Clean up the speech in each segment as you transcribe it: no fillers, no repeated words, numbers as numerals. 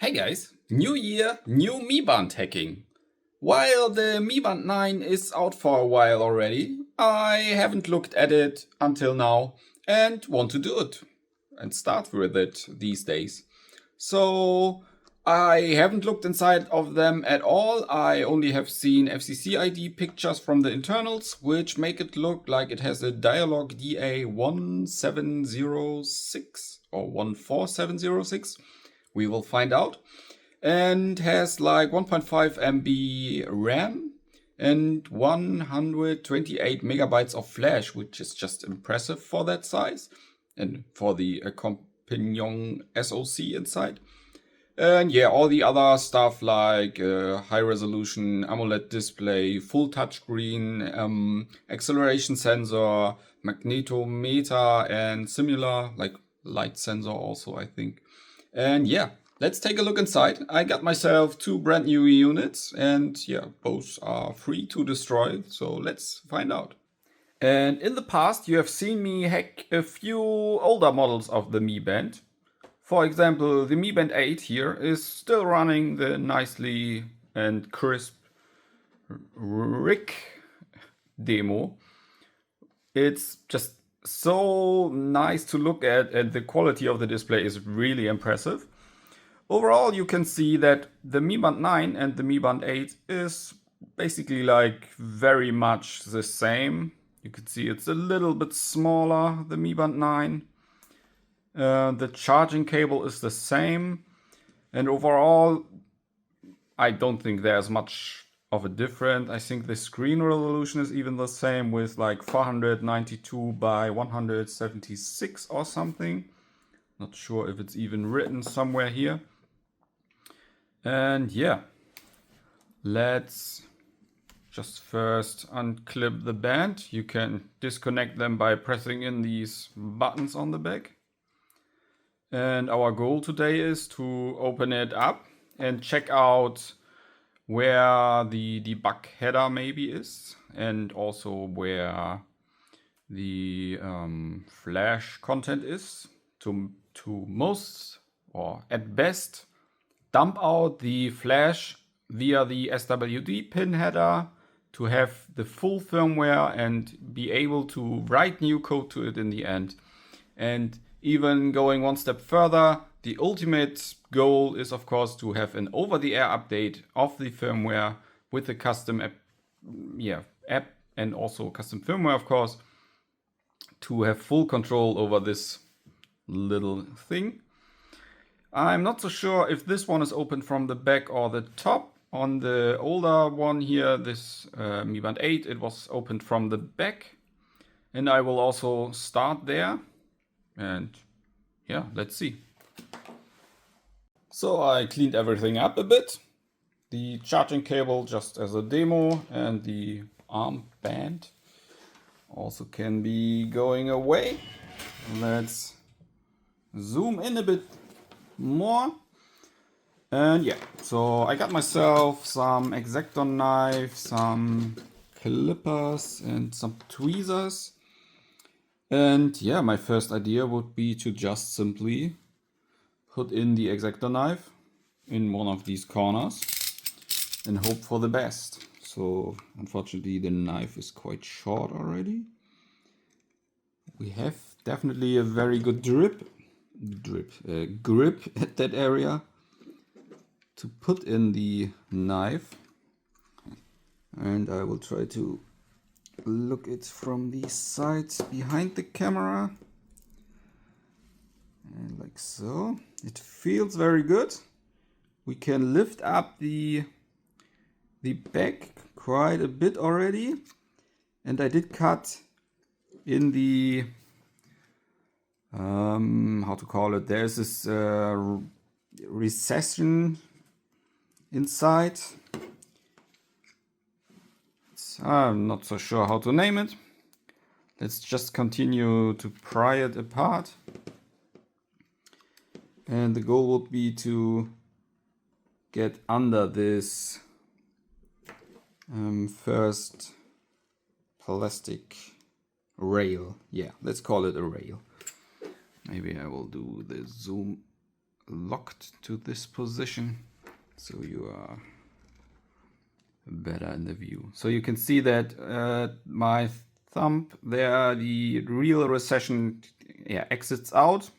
Hey guys, new year, new Mi Band hacking. While the Mi Band 9 is out for a while already, I haven't looked at it until now and want to do it and start with it these days. So I haven't looked inside of them at all. I only have seen FCC ID pictures from the internals, which make it look like it has a Dialog DA1706 or 14706. We will find out. And has like 1.5 MB RAM and 128 megabytes of flash, which is just impressive for that size and for the accompanying SoC inside. And yeah, all the other stuff like high resolution AMOLED display, full touchscreen, acceleration sensor, magnetometer, and similar, like light sensor also, I think. And yeah, let's take a look inside. I got myself 2 brand new units, and yeah, both are free to destroy, so let's find out. And in the past, you have seen me hack a few older models of the Mi Band. For example, the Mi Band 8 here is still running the nicely and crisp RIC demo. It's just so nice to look at, and the quality of the display is really impressive. Overall, you can see that the Mi Band 9 and the Mi Band 8 is basically like very much the same. You can see it's a little bit smaller, the Mi Band 9. The charging cable is the same, and overall I don't think there's much of a difference. I think the screen resolution is even the same with like 492 by 176 or something. Not sure if it's even written somewhere here. And yeah, let's just first unclip the band. You can disconnect them by pressing in these buttons on the back. And our goal today is to open it up and check out where the debug header maybe is, and also where the flash content is, to most or at best dump out the flash via the SWD pin header to have the full firmware and be able to write new code to it in the end. And even going one step further, the ultimate goal is of course to have an over-the-air update of the firmware with the custom app and also custom firmware, of course, to have full control over this little thing. I'm not so sure if this one is open from the back or the top. On the older one here, this Mi Band 8, it was opened from the back. And I will also start there. And yeah, let's see. So I cleaned everything up a bit. The charging cable just as a demo, and the arm band also can be going away. Let's zoom in a bit more. And yeah, so I got myself some X-Acto knife, some clippers and some tweezers. And yeah, my first idea would be to just simply put in the X-Acto knife in one of these corners and hope for the best. So unfortunately the knife is quite short already. We have definitely a very good grip at that area to put in the knife. And I will try to look it from the sides behind the camera, and like so. It feels very good. We can lift up the back quite a bit already, and I did cut in the how to call it, there's this recession inside. I'm not so sure how to name it. Let's just continue to pry it apart. And the goal would be to get under this first plastic rail. Yeah, let's call it a rail. Maybe I will do the zoom locked to this position so you are better in the view. So you can see that my thumb there, the real recession exits out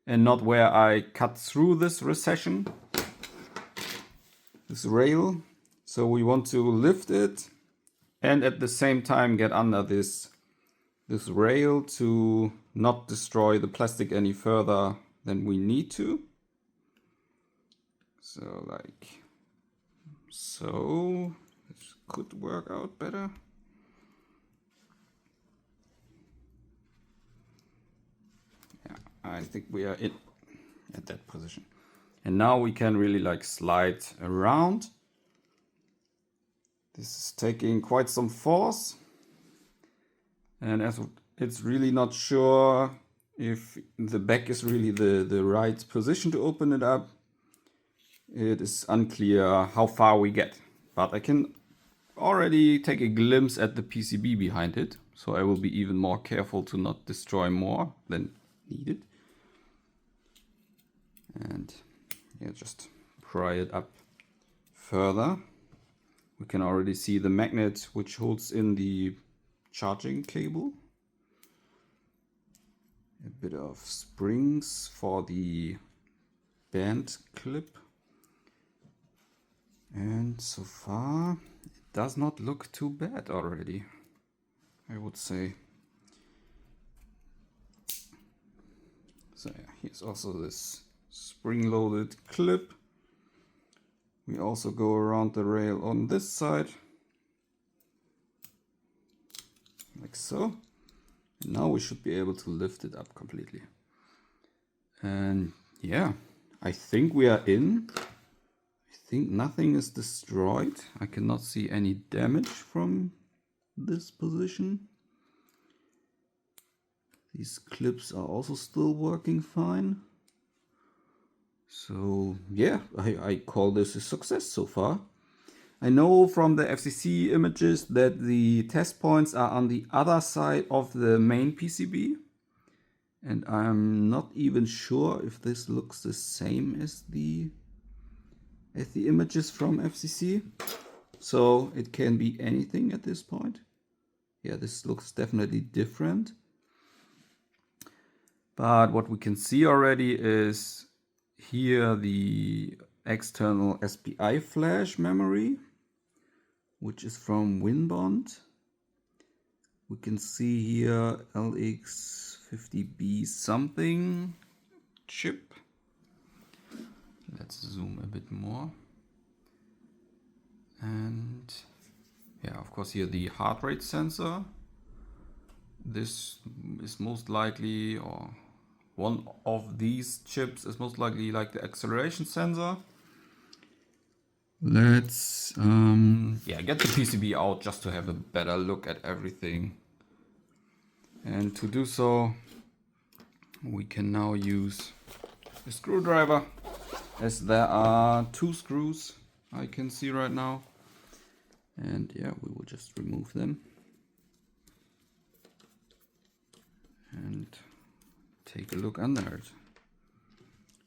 and not where I cut through this recession, this rail. So we want to lift it and at the same time get under this rail to not destroy the plastic any further than we need to. So like so, this could work out better. Yeah, I think we are in at that position. And now we can really like slide around. This is taking quite some force. And as it's really not sure if the back is really the right position to open it up, it is unclear how far we get. But I can already take a glimpse at the PCB behind it. So I will be even more careful to not destroy more than needed. And yeah, just pry it up further. We can already see the magnet which holds in the charging cable. A bit of springs for the band clip. And so far it does not look too bad already, I would say. So yeah, here's also this spring-loaded clip. We also go around the rail on this side, like so. And now we should be able to lift it up completely. And yeah, I think we are in. I think nothing is destroyed. I cannot see any damage from this position. These clips are also still working fine. So yeah, I call this a success so far. I know from the FCC images that the test points are on the other side of the main PCB. And I'm not even sure if this looks the same as the images from FCC. So it can be anything at this point. Yeah, this looks definitely different. But what we can see already is here the external SPI flash memory, which is from WinBond. We can see here LX50B something chip. Let's zoom a bit more. And yeah, of course here the heart rate sensor. This is most likely, or one of these chips is most likely like the acceleration sensor. Let's get the PCB out just to have a better look at everything. And to do so, we can now use a screwdriver, as there are 2 screws I can see right now. And yeah, we will just remove them and take a look under it.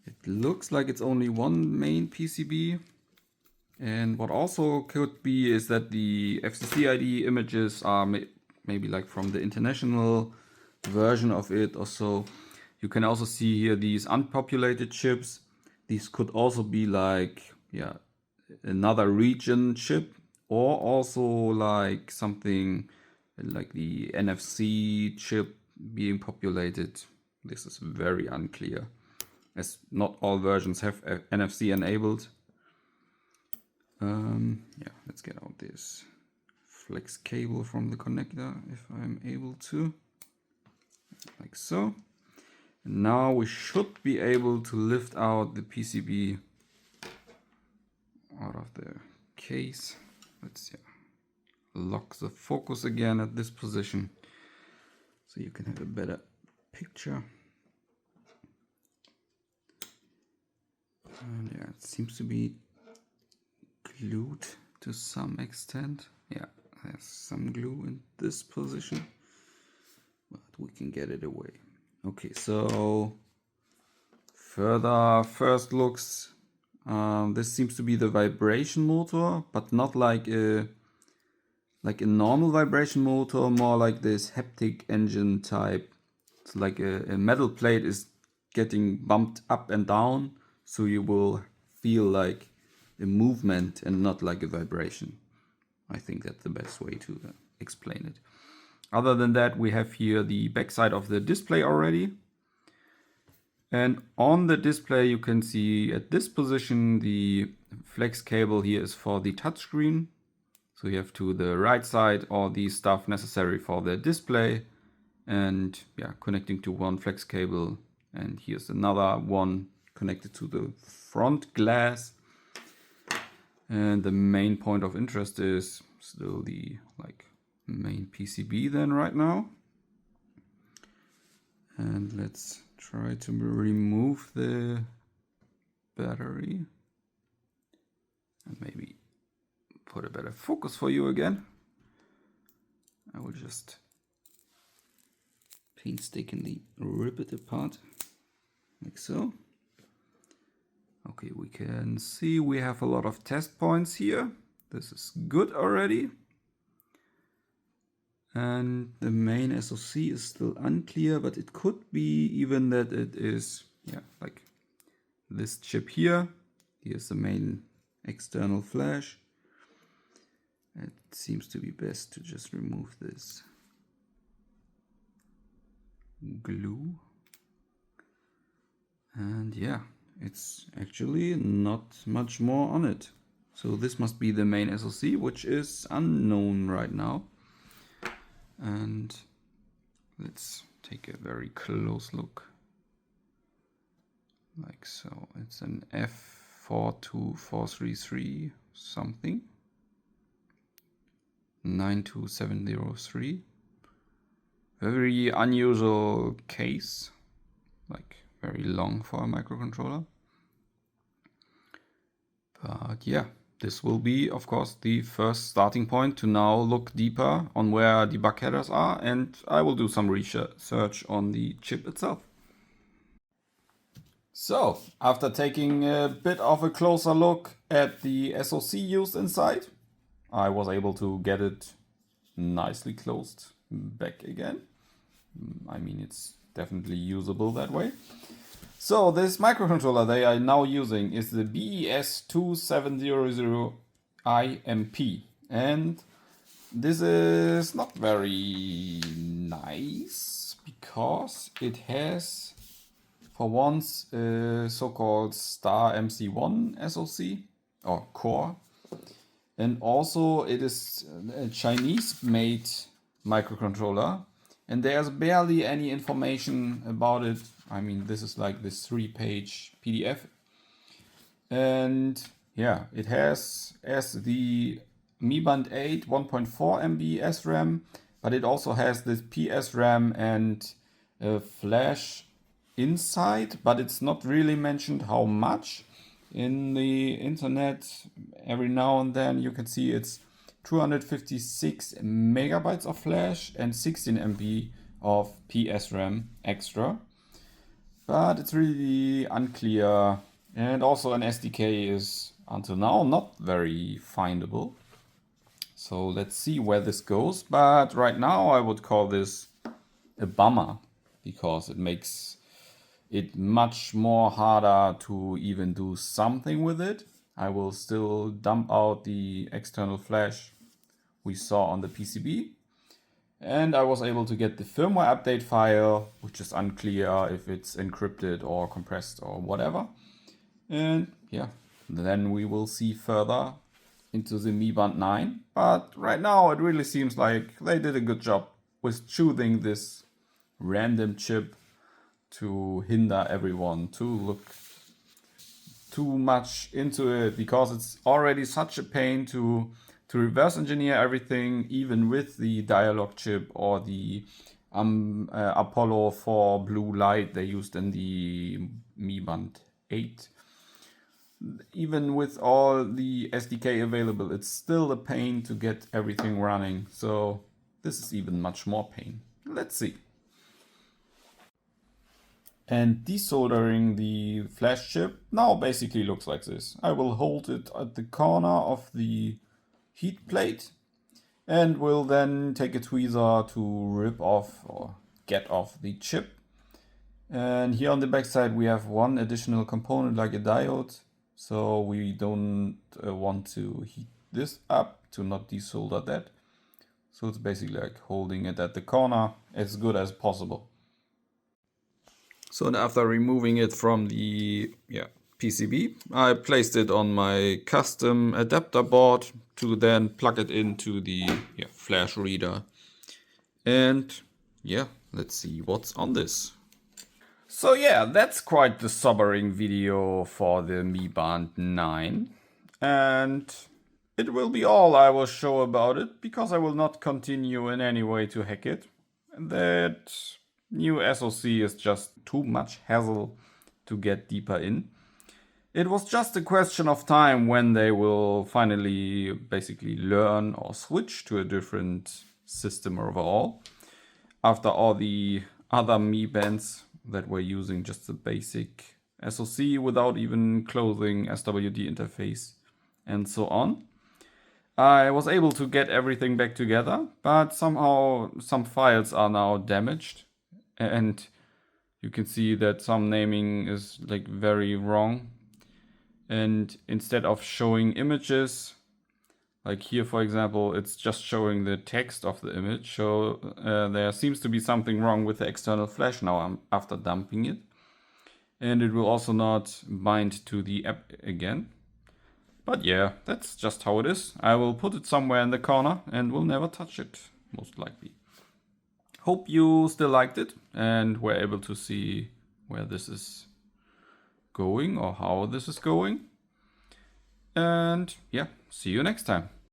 It looks like it's only one main PCB. And what also could be is that the FCC ID images are maybe like from the international version of it or so. You can also see here these unpopulated chips. These could also be like, yeah, another region chip, or also like something like the NFC chip being populated. This is very unclear, as not all versions have NFC enabled. Yeah, let's get out this flex cable from the connector if I'm able to, like so. And now we should be able to lift out the PCB out of the case. Let's lock the focus again at this position so you can have a better picture. And yeah, it seems to be glued to some extent. Yeah, there's some glue in this position, but we can get it away. Okay, so Further first looks, this seems to be the vibration motor, but not like a normal vibration motor, more like this haptic engine type. It's like a metal plate is getting bumped up and down, so you will feel like a movement and not like a vibration. I think that's the best way to explain it. Other than that, we have here the backside of the display already. And on the display, you can see at this position, the flex cable here is for the touchscreen. So you have to the right side all the stuff necessary for the display, and yeah, connecting to one flex cable. And here's another one connected to the front glass. And the main point of interest is still the main PCB then right now. And let's try to remove the battery and maybe put a better focus for you again. I will just painstakingly rip it apart like so. Okay, we can see we have a lot of test points here. This is good already. And the main SoC is still unclear, but it could be even that it is, yeah, like this chip here. Here's the main external flash. It seems to be best to just remove this glue. And yeah, it's actually not much more on it. So this must be the main SoC, which is unknown right now. And let's take a very close look. Like so. It's an F42433 something. 92703. Very unusual case. Like very long for a microcontroller. But yeah, this will be, of course, the first starting point to now look deeper on where debug headers are, and I will do some research on the chip itself. So, after taking a bit of a closer look at the SoC used inside, I was able to get it nicely closed back again. I mean, it's definitely usable that way. So this microcontroller they are now using is the BES2700iMP, and this is not very nice because it has for once a so-called Star MC1 SoC or core, and also it is a Chinese-made microcontroller, and there's barely any information about it. I mean, this is like this 3-page PDF. And yeah, it has as the Mi Band 8 1.4 MB SRAM, but it also has this PS RAM and flash inside, but it's not really mentioned how much. In the internet, every now and then you can see it's 256 megabytes of flash and 16 MB of PS RAM extra. But it's really unclear, and also an SDK is until now not very findable. So let's see where this goes, but right now I would call this a bummer because it makes it much more harder to even do something with it. I will still dump out the external flash we saw on the PCB. And I was able to get the firmware update file, which is unclear if it's encrypted or compressed or whatever. And yeah, then we will see further into the Mi Band 9. But right now it really seems like they did a good job with choosing this random chip to hinder everyone to look too much into it, because it's already such a pain to reverse engineer everything, even with the dialog chip or the Apollo 4 blue light they used in the Mi Band 8. Even with all the SDK available, it's still a pain to get everything running. So this is even much more pain. Let's see. And desoldering the flash chip now basically looks like this. I will hold it at the corner of the heat plate and will then take a tweezer to rip off or get off the chip. And here on the back side we have one additional component like a diode, so we don't want to heat this up to not desolder that. So it's basically like holding it at the corner as good as possible. So after removing it from the PCB, I placed it on my custom adapter board to then plug it into the flash reader. And yeah, let's see what's on this. So yeah, that's quite the sobering video for the Mi Band 9. And it will be all I will show about it, because I will not continue in any way to hack it. That new SoC is just too much hassle to get deeper in. It was just a question of time when they will finally basically learn or switch to a different system overall. After all the other Mi Bands that were using just the basic SoC without even closing SWD interface and so on. I was able to get everything back together, but somehow some files are now damaged. And you can see that some naming is like very wrong. And instead of showing images, like here for example, it's just showing the text of the image. So there seems to be something wrong with the external flash now after dumping it. And it will also not bind to the app again. But yeah, that's just how it is. I will put it somewhere in the corner and will never touch it, most likely. Hope you still liked it and were able to see where this is going or how this is going. And yeah, see you next time.